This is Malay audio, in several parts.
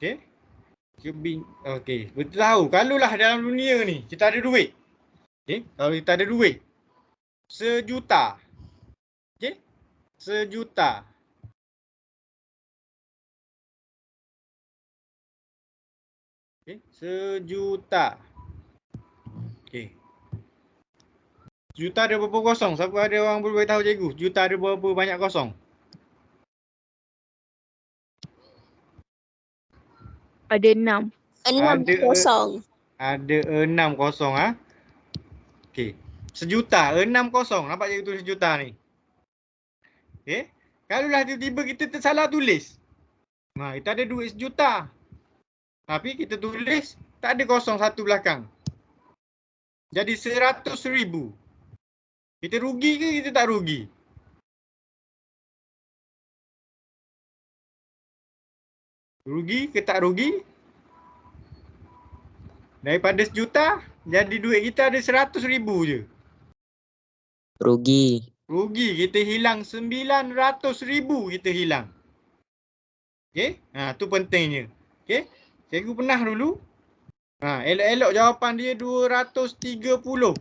Okey. Okey, betul tahu. Kalaulah dalam dunia ni kita ada duit. Okey, kalau kita ada duit 1 juta. Okey? 1 juta. Okey, 1 juta. Okey. Juta ada berapa kosong? Siapa ada orang boleh tahu cikgu? Juta ada berapa banyak kosong? Ada 6. 6 kosong. Ada 6 kosong ah. Okey. 1 juta, 6 kosong. Nampak cikgu tulis juta ni? Okey. Kalaulah tiba-tiba kita tersalah tulis. Kita ada duit 1 juta. Tapi kita tulis tak ada kosong satu belakang. Jadi 100,000. Kita rugi ke kita tak rugi? Rugi ke tak rugi? Daripada 1 juta, jadi duit kita ada 100,000 je. Rugi. Rugi, kita hilang 900,000 kita hilang. Okey? Tu pentingnya. Okey? Cikgu pernah dulu. Elok-elok jawapan dia 230.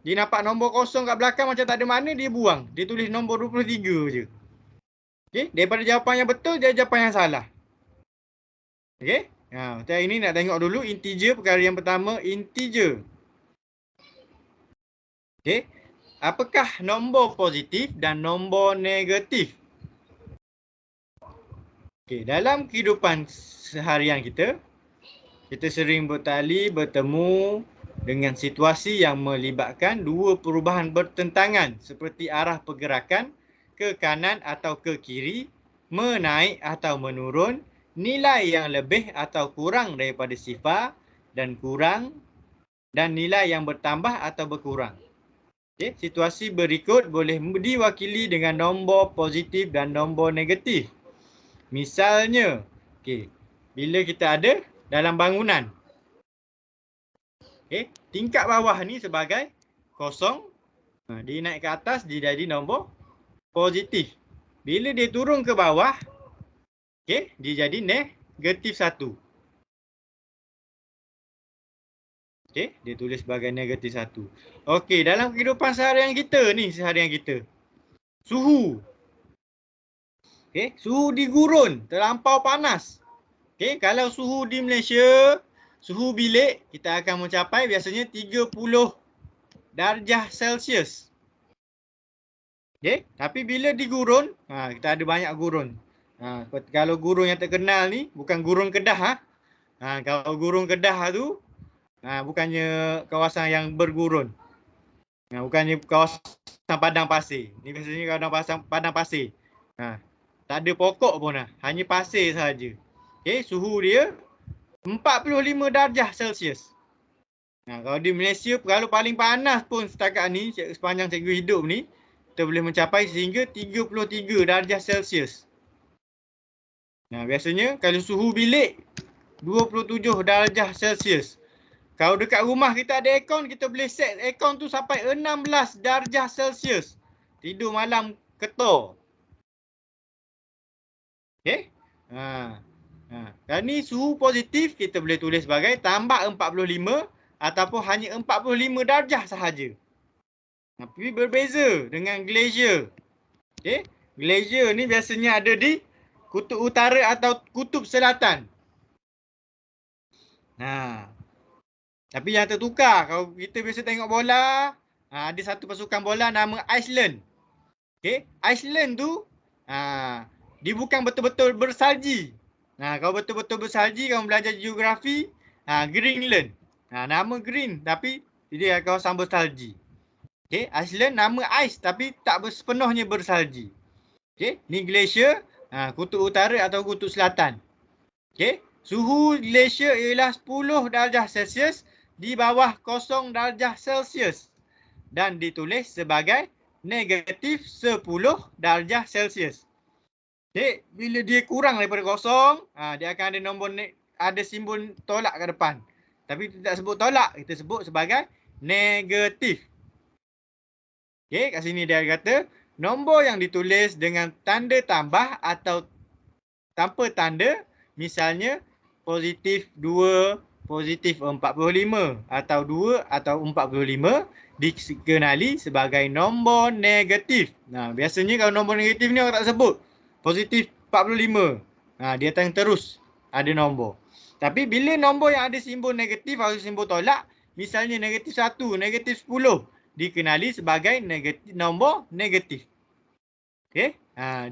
Dia nampak nombor kosong kat belakang macam tak ada mana, dia buang. Dia tulis nombor 23 je. Okey? Daripada jawapan yang betul, dia jawapan yang salah. Okey? Macam ini nak tengok dulu integer, perkara yang pertama, integer. Okey? Apakah nombor positif dan nombor negatif? Okey, dalam kehidupan seharian kita sering bertemu dengan situasi yang melibatkan dua perubahan bertentangan seperti arah pergerakan ke kanan atau ke kiri, menaik atau menurun, nilai yang lebih atau kurang daripada sifar dan nilai yang bertambah atau berkurang. Okay. Situasi berikut boleh diwakili dengan nombor positif dan nombor negatif. Misalnya, bila kita ada dalam bangunan, tingkat bawah ni sebagai kosong, dia naik ke atas, dia jadi nombor positif. Bila dia turun ke bawah, dia jadi negatif 1. Dia tulis sebagai negatif 1. Dalam kehidupan seharian kita, suhu. Suhu di gurun terlampau panas. Kalau suhu di Malaysia, suhu bilik kita akan mencapai biasanya 30 darjah Celsius. Tapi bila di gurun, kita ada banyak gurun. Kalau gurun yang terkenal ni bukan gurun Kedah. Kalau gurun Kedah tu bukannya kawasan yang bergurun. Bukannya kawasan padang pasir. Ni biasanya kawasan padang pasir. Tak ada pokok pun hanya pasir saja. Suhu dia 45 darjah Celsius. Kalau di Malaysia, kalau paling panas pun setakat ni, sepanjang cikgu hidup ni, kita boleh mencapai sehingga 33 darjah Celsius. Biasanya kalau suhu bilik 27 darjah Celsius. Kalau dekat rumah kita ada aircon, kita boleh set aircon tu sampai 16 darjah Celsius. Tidur malam ketor. Dan ni suhu positif kita boleh tulis sebagai tambah 45 ataupun hanya 45 darjah sahaja. Tapi berbeza dengan glacier. Glacier ni biasanya ada di kutub utara atau kutub selatan. Tapi yang tertukar, kalau kita biasa tengok bola, ada satu pasukan bola nama Iceland. Iceland tu dia bukan betul-betul bersalji. Kalau betul-betul bersalji, kamu belajar geografi, Greenland. Nama green tapi dia kawasan bersalji. Iceland nama ice tapi tak sepenuhnya bersalji. Ni glacier, kutub utara atau kutub selatan. Suhu glacier ialah 10 darjah Celsius di bawah 0 darjah Celsius dan ditulis sebagai negatif 10 darjah Celsius. Bila dia kurang daripada 0, dia akan ada nombor ada simbol tolak ke depan. Tapi kita tak sebut tolak, kita sebut sebagai negatif. Kat sini dia kata nombor yang ditulis dengan tanda tambah atau tanpa tanda, misalnya positif 2, positif 45 atau 2 atau 45 dikenali sebagai nombor negatif. Nah, biasanya kalau nombor negatif ni orang tak sebut. Positif 45. Dia akan terus ada nombor. Tapi bila nombor yang ada simbol negatif atau simbol tolak, misalnya negatif 1, negatif 10, dikenali sebagai nombor negatif. Okey?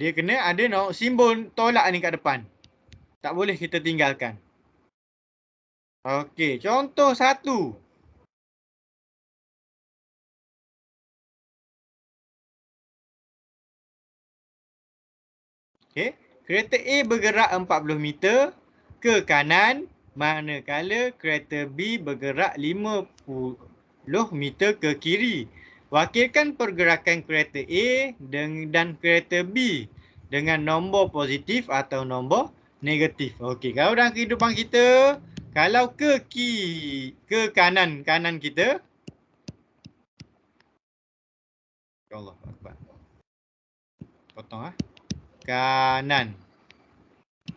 Dia kena ada simbol tolak ni kat depan. Tak boleh kita tinggalkan. Okey, contoh 1. Okey, kereta A bergerak 40 meter ke kanan manakala kereta B bergerak 50 meter ke kiri. Wakilkan pergerakan kereta A dan kereta B dengan nombor positif atau nombor negatif. Okey, kalau dalam kehidupan kita, kalau ke kanan kita. Allah Akbar. Potong kanan,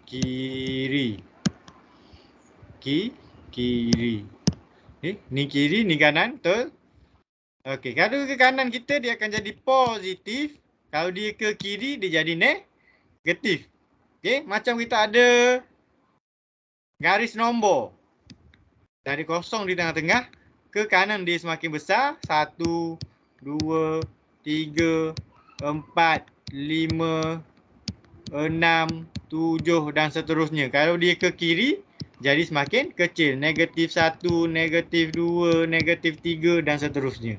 kiri, kiri. Ni kiri, ni kanan, betul? Okey, kalau ke kanan kita dia akan jadi positif. Kalau dia ke kiri dia jadi negatif. Okey, macam kita ada garis nombor. Dari kosong di tengah-tengah, ke kanan dia semakin besar. 1, 2, 3, 4, 5, 6, 7 dan seterusnya. Kalau dia ke kiri, jadi semakin kecil. Negatif 1, negatif 2, negatif 3 dan seterusnya.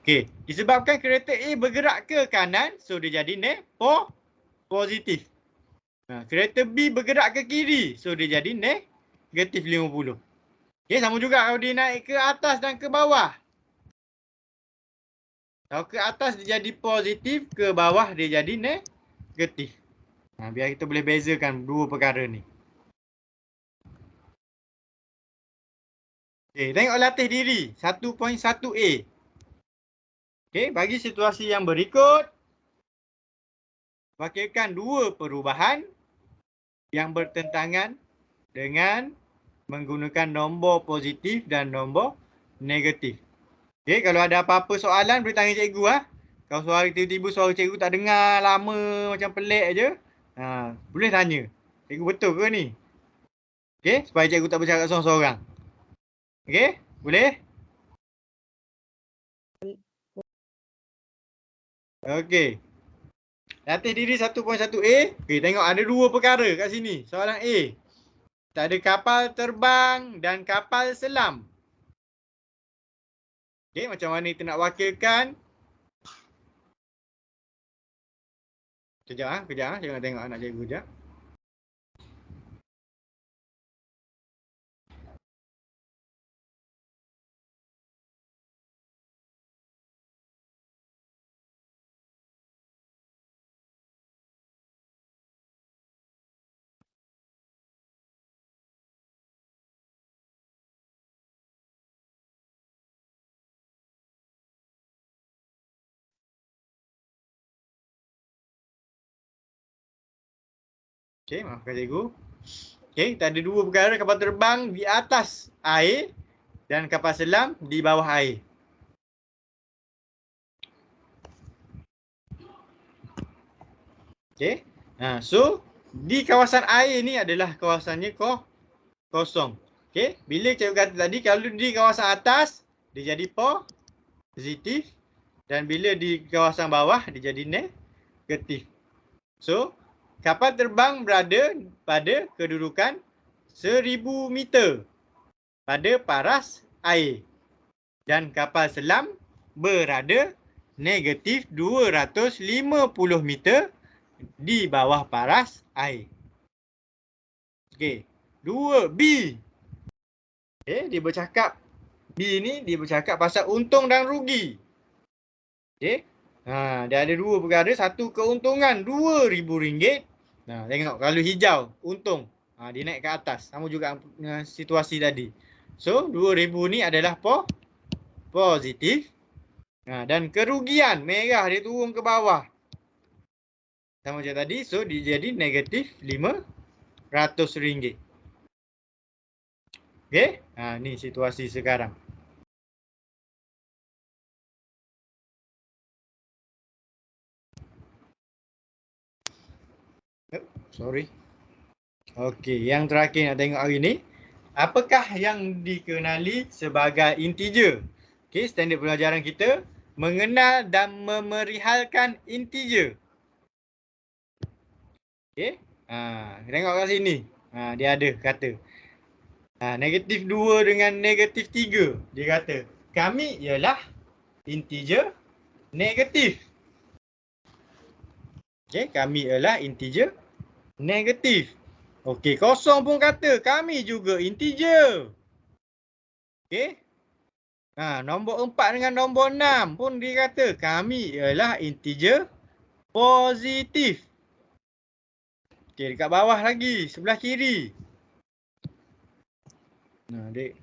Okey, disebabkan kereta A bergerak ke kanan, so dia jadi positif. Kereta B bergerak ke kiri, so dia jadi negatif 50. Okey, sama juga kalau dia naik ke atas dan ke bawah. Kalau ke atas dia jadi positif, ke bawah dia jadi negatif. Biar kita boleh bezakan dua perkara ni. Okey, tengok latih diri 1.1a. Okey, bagi situasi yang berikut, wakilkan dua perubahan yang bertentangan dengan menggunakan nombor positif dan nombor negatif. Okey, kalau ada apa-apa soalan boleh tanya cikgu . Kalau tiba-tiba suara cikgu tak dengar lama macam pelik aje, boleh tanya. Cikgu betul ke ni? Okey, supaya cikgu tak bercakap seorang-seorang. Okey, boleh? Okey. Latih diri 1.1a. Okey, tengok ada dua perkara kat sini. Soalan A. Tak ada kapal terbang dan kapal selam. Okey, macam mana kita nak wakilkan? Kejap jangan tengok anak cikgu jap. Okey, maafkan cikgu. Okey, kita ada dua perkara, kapal terbang di atas air dan kapal selam di bawah air. Okey. So di kawasan air ni adalah kawasannya kosong. Okey, bila cikgu kata tadi kalau di kawasan atas dia jadi positif dan bila di kawasan bawah dia jadi negatif. So kapal terbang berada pada kedudukan 1000 meter pada paras air dan kapal selam berada negatif 250 meter di bawah paras air. Okey, 2B. Okey, dia bercakap B ni dia bercakap pasal untung dan rugi. Okey. Dia ada dua perkara, satu keuntungan RM2,000. Tengok kalau hijau untung. Dia naik ke atas. Sama juga dengan situasi tadi. So 2,000 ni adalah positif. Dan kerugian merah dia turun ke bawah. Sama macam tadi. So dia jadi negatif RM500. Okey? Ni situasi sekarang. Sorry. Okey, yang terakhir nak tengok hari ni. Apakah yang dikenali sebagai integer? Okey, standard pelajaran kita mengenal dan memerihalkan integer. Okey. Tengok kat sini. Dia ada kata. Negatif 2 dengan negatif 3. Dia kata, kami ialah integer negatif. Okey, kami ialah integer negatif. Okey, kosong pun kata kami juga integer. Okey. Nombor 4 dengan nombor 6 pun dia kata kami ialah integer positif. Okey, dekat bawah lagi, sebelah kiri. Dek.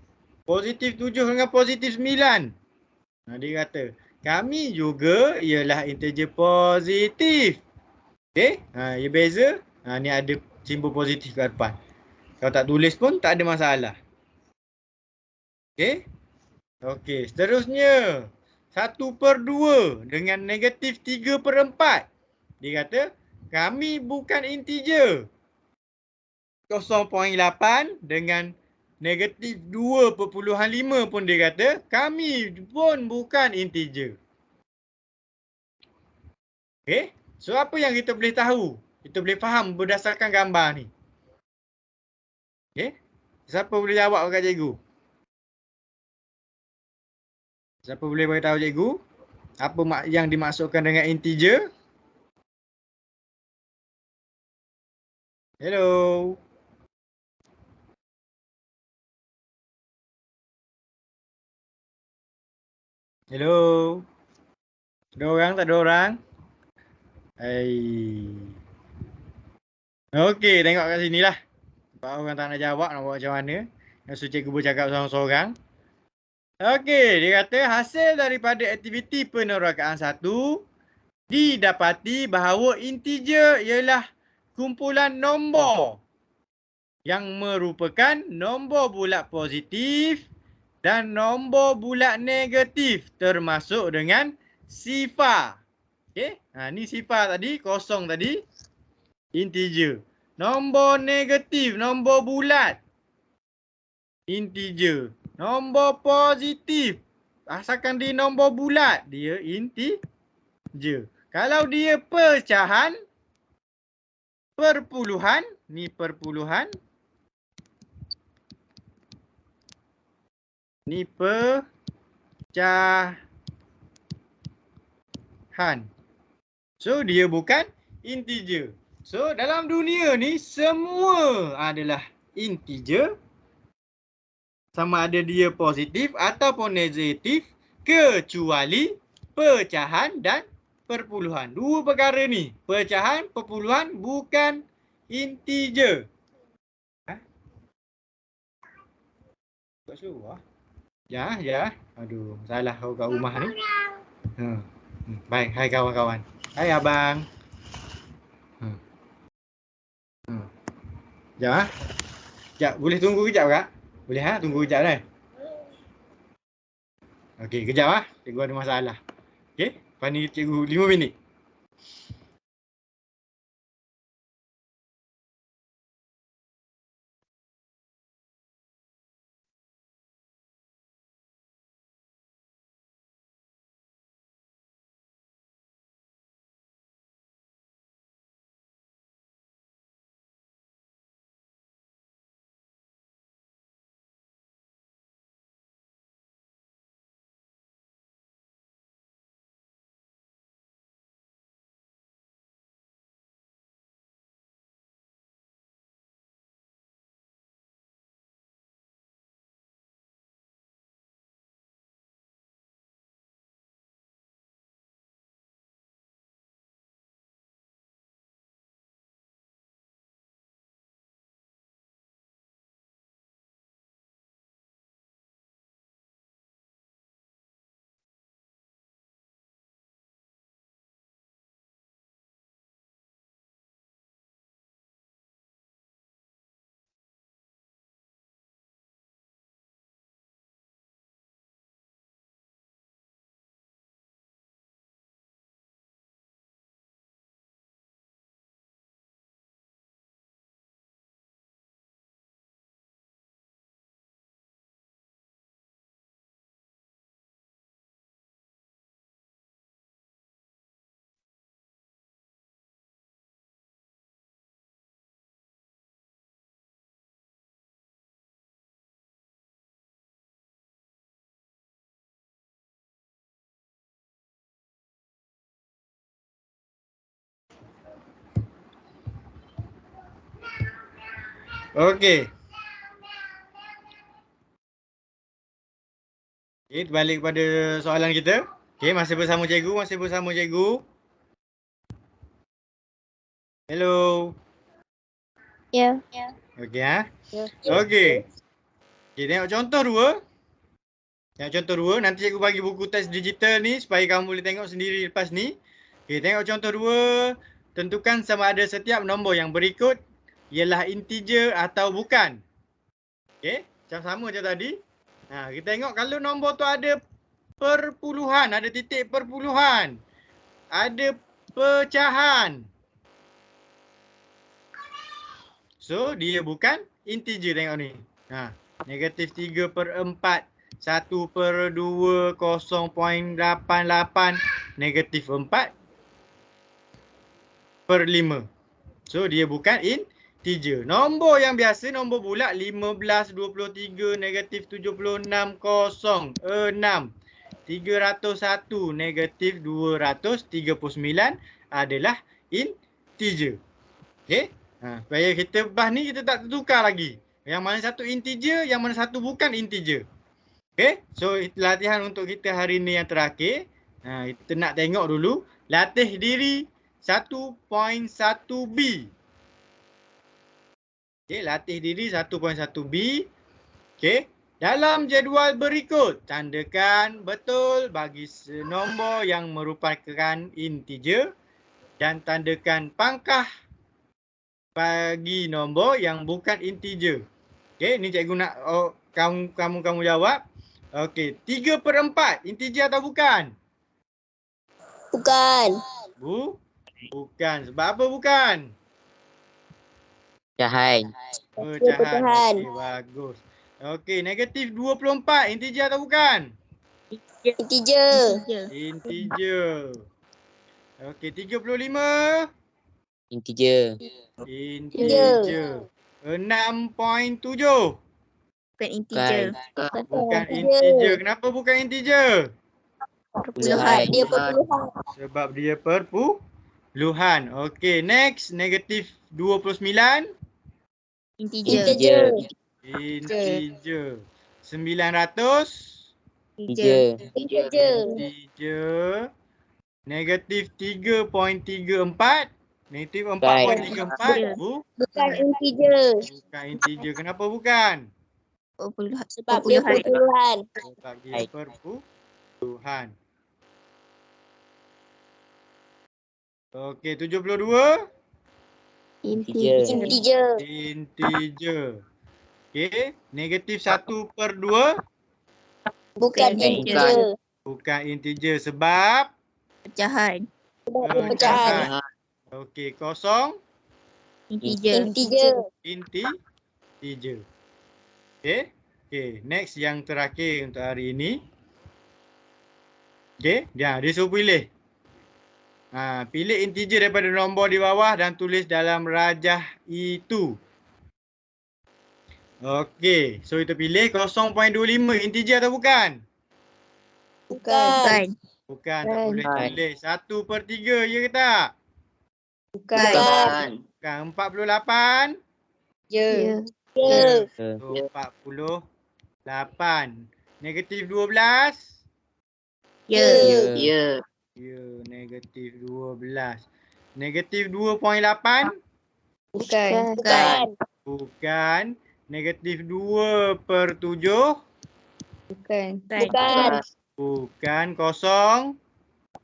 Positif 7 dengan positif 9. Dia kata, kami juga ialah integer positif. Okey, ia beza. Ni ada simbol positif kat depan. Kalau tak tulis pun tak ada masalah. Okey. Okey, seterusnya. 1/2 dengan negatif 3/4. Dia kata, kami bukan integer. 0.8 dengan negatif 2/5 pun dia kata, kami pun bukan integer. Okey, so apa yang kita boleh tahu? Kita boleh faham berdasarkan gambar ni. Okey, siapa boleh jawab kat cikgu? Siapa boleh beritahu cikgu? Apa yang dimaksudkan dengan integer? Hello. Hello. Ada orang? Tak ada orang? Okey, tengok kat sini lah. Sebab orang tak nak jawab, nak buat macam mana. Yang cikgu bercakap seorang-seorang. Okey, dia kata hasil daripada aktiviti penerokaan 1 didapati bahawa integer ialah kumpulan nombor yang merupakan nombor bulat positif dan nombor bulat negatif termasuk dengan sifar. Okey, ni sifar tadi, kosong tadi, integer. Nombor negatif, nombor bulat, integer. Nombor positif, asalkan dia nombor bulat, dia integer. Kalau dia pecahan, perpuluhan, ni perpuluhan, ni pecahan. So, dia bukan integer. So, dalam dunia ni, semua adalah integer. Sama ada dia positif ataupun negatif, kecuali pecahan dan perpuluhan. Dua perkara ni, pecahan, perpuluhan bukan integer. Kat seluar? Ya. Aduh, salah kau kat rumah ni. Baik, hai kawan-kawan. Hai abang. Sekejap, boleh tunggu kejap tak? Boleh tunggu kejap dah. Okey, kejap cikgu ada masalah. Okey, panggil cikgu 5 minit. Okey. Okay, balik kepada soalan kita. Okey, masih bersama cikgu, Hello. Ya. Okey ah. Ya. Okey. Okey, tengok contoh 2. Tengok contoh 2. Nanti cikgu bagi buku teks digital ni supaya kamu boleh tengok sendiri lepas ni. Okey, tengok contoh 2. Tentukan sama ada setiap nombor yang berikut ialah integer atau bukan. Okey, macam sama je tadi. Kita tengok kalau nombor tu ada perpuluhan, ada titik perpuluhan, ada pecahan. So, dia bukan integer, tengok ni. Negatif 3/4, 1/2, 0.88, negatif 4/5. So, dia bukan integer. Nombor yang biasa, nombor bulat 15, 23, negatif 76, 0, 6, 301, negatif 239 adalah integer. Okey? Supaya kita lepas ni kita tak tertukar lagi. Yang mana satu integer, yang mana satu bukan integer. Okey? So, latihan untuk kita hari ni yang terakhir. Kita nak tengok dulu. Latih diri 1.1b. Okey, latih diri 1.1b. Okey. Dalam jadual berikut, tandakan betul bagi nombor yang merupakan integer dan tandakan pangkah bagi nombor yang bukan integer. Okey, ni cikgu nak kamu jawab. Okey, 3/4 integer atau bukan? Bukan. Bukan. Sebab apa bukan? Pecahan. Pecahan. Okey, bagus. Okey, negatif 24 integer atau bukan? Integer. Integer. Okey, 35 Integer. integer. 6.7 Bukan integer. bukan integer. Kenapa bukan integer? Sebab dia perpuluhan. Sebab dia perpuluhan. Okey, next negatif 29 Integer. integer. 900 Integer. integer. Negatif 3.34 negatif 4.34 Bukan integer. bukan integer. Kenapa bukan? Sebab dia perpuluhan. Sebab dia perpuluhan. Okey, 72 Integer. integer. Okey, negatif 1/2 Bukan integer. bukan integer sebab Pecahan. Sebab dia pecahan. okey, 0 Integer. integer. Okey, next yang terakhir untuk hari ini. Okey, dia suruh pilih. Pilih integer daripada nombor di bawah dan tulis dalam rajah itu. Okey, so kita pilih 0.25 integer atau bukan? Bukan. Bukan, tak boleh tulis. 1/3 ya ke tak? Bukan. Bukan, 48. Ya. So, 48. Negatif 12. Ya. Ya. Ya, negatif 12. Negatif 2.8. Bukan. Bukan. Negatif 2/7. Bukan. Bukan. 0.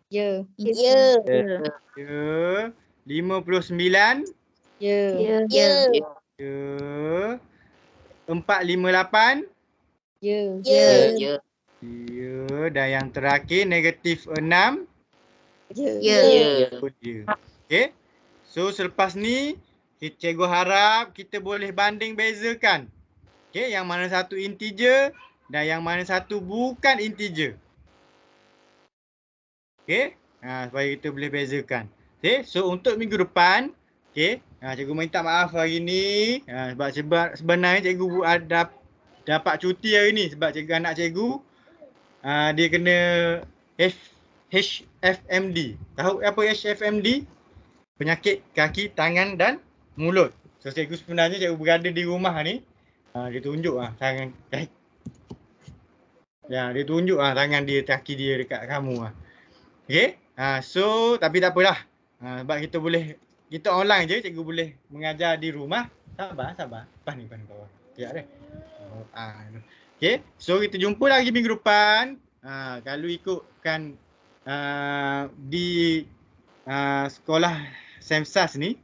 Ya. Ya. Ya. 59. Ya. Ya. 458. Ya. Ya. Ya. Dan yang terakhir negatif 6. Ya. Ya. Okey. So selepas ni cikgu harap kita boleh banding bezakan. Okey, yang mana satu integer dan yang mana satu bukan integer. Okey? Supaya kita boleh bezakan. Okey, so untuk minggu depan, okey, cikgu minta maaf hari ni sebab sebenarnya cikgu ada dapat cuti hari ni sebab anak cikgu dia kena HFMD. Tahu apa HFMD? Penyakit kaki, tangan dan mulut. So cikgu sebenarnya cikgu berada di rumah ni. Dia tunjuk tangan ya, dia tunjuk tangan dia, kaki dia dekat kamu okey. So tapi tak apalah. Sebab kita online je, cikgu boleh mengajar di rumah. Sabar. Pas ni bawah. Sekejap deh. Okey. So kita jumpa lagi minggu depan. Kalau ikutkan di sekolah Semsas ni,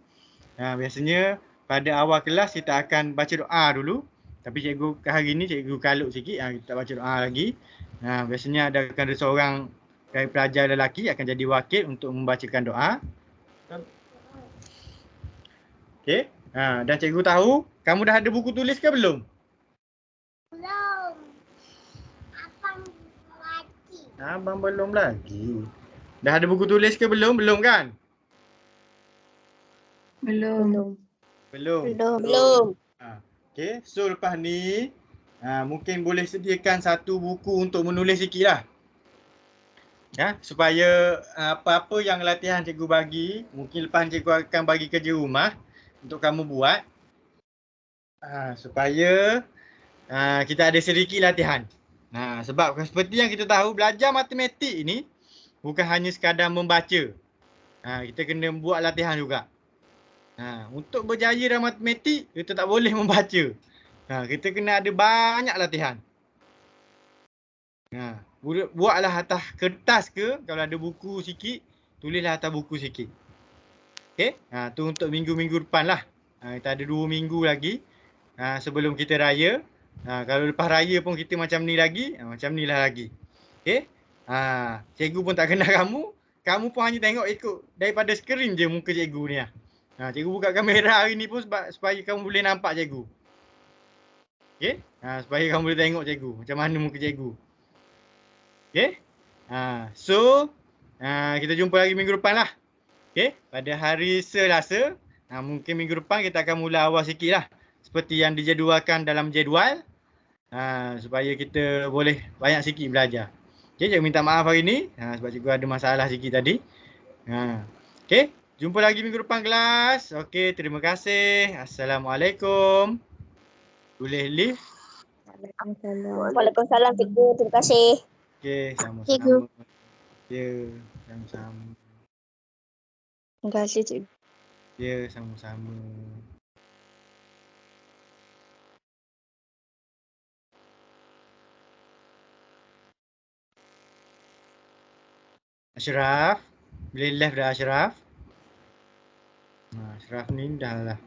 biasanya pada awal kelas kita akan baca doa dulu. Tapi cikgu hari ni cikgu kalut sikit, kita tak baca doa lagi. Biasanya akan ada seorang dari pelajar lelaki akan jadi wakil untuk membacakan doa. Okey. Dan cikgu tahu kamu dah ada buku tulis ke belum? Belum. Abang lagi. Abang belum lagi. Dah ada buku tulis ke belum? Belum kan? Belum. Belum. Okey. So lepas ni mungkin boleh sediakan satu buku untuk menulis sikit lah. Ya, supaya apa-apa yang latihan cikgu bagi, mungkin lepas cikgu akan bagi kerja rumah untuk kamu buat. Supaya kita ada sedikit latihan. Sebab seperti yang kita tahu, belajar matematik ini bukan hanya sekadar membaca. Kita kena buat latihan juga. Untuk berjaya dalam matematik, kita tak boleh membaca. Kita kena ada banyak latihan. Buatlah atas kertas ke, kalau ada buku sikit, tulislah atas buku sikit. Okey, tu untuk minggu-minggu depan lah. Kita ada 2 minggu lagi sebelum kita raya. Kalau lepas raya pun kita macam ni lagi, macam ni lah lagi. Okey, cikgu pun tak kenal kamu pun hanya tengok ikut daripada skrin je muka cikgu ni. Cikgu buka kamera hari ni pun supaya kamu boleh nampak cikgu. Okey, supaya kamu boleh tengok cikgu, macam mana muka cikgu. Okey. So kita jumpa lagi minggu depan lah. Okey, pada hari Selasa. Mungkin minggu depan kita akan mula awal sikit lah. Seperti yang dijadualkan dalam jadual. Supaya kita boleh banyak sikit belajar. Okey, cikgu minta maaf hari ni. Sebab cikgu ada masalah sikit tadi. Okey, jumpa lagi minggu depan kelas. Okey, terima kasih. Assalamualaikum. Boleh leave. Waalaikumsalam cikgu. Terima kasih. Okey, sama-sama. Cikgu. Ya, sama-sama. Terima kasih cikgu. Ya, sama-sama. Ashraf. Boleh live dah Ashraf? Ashraf ni dah lah.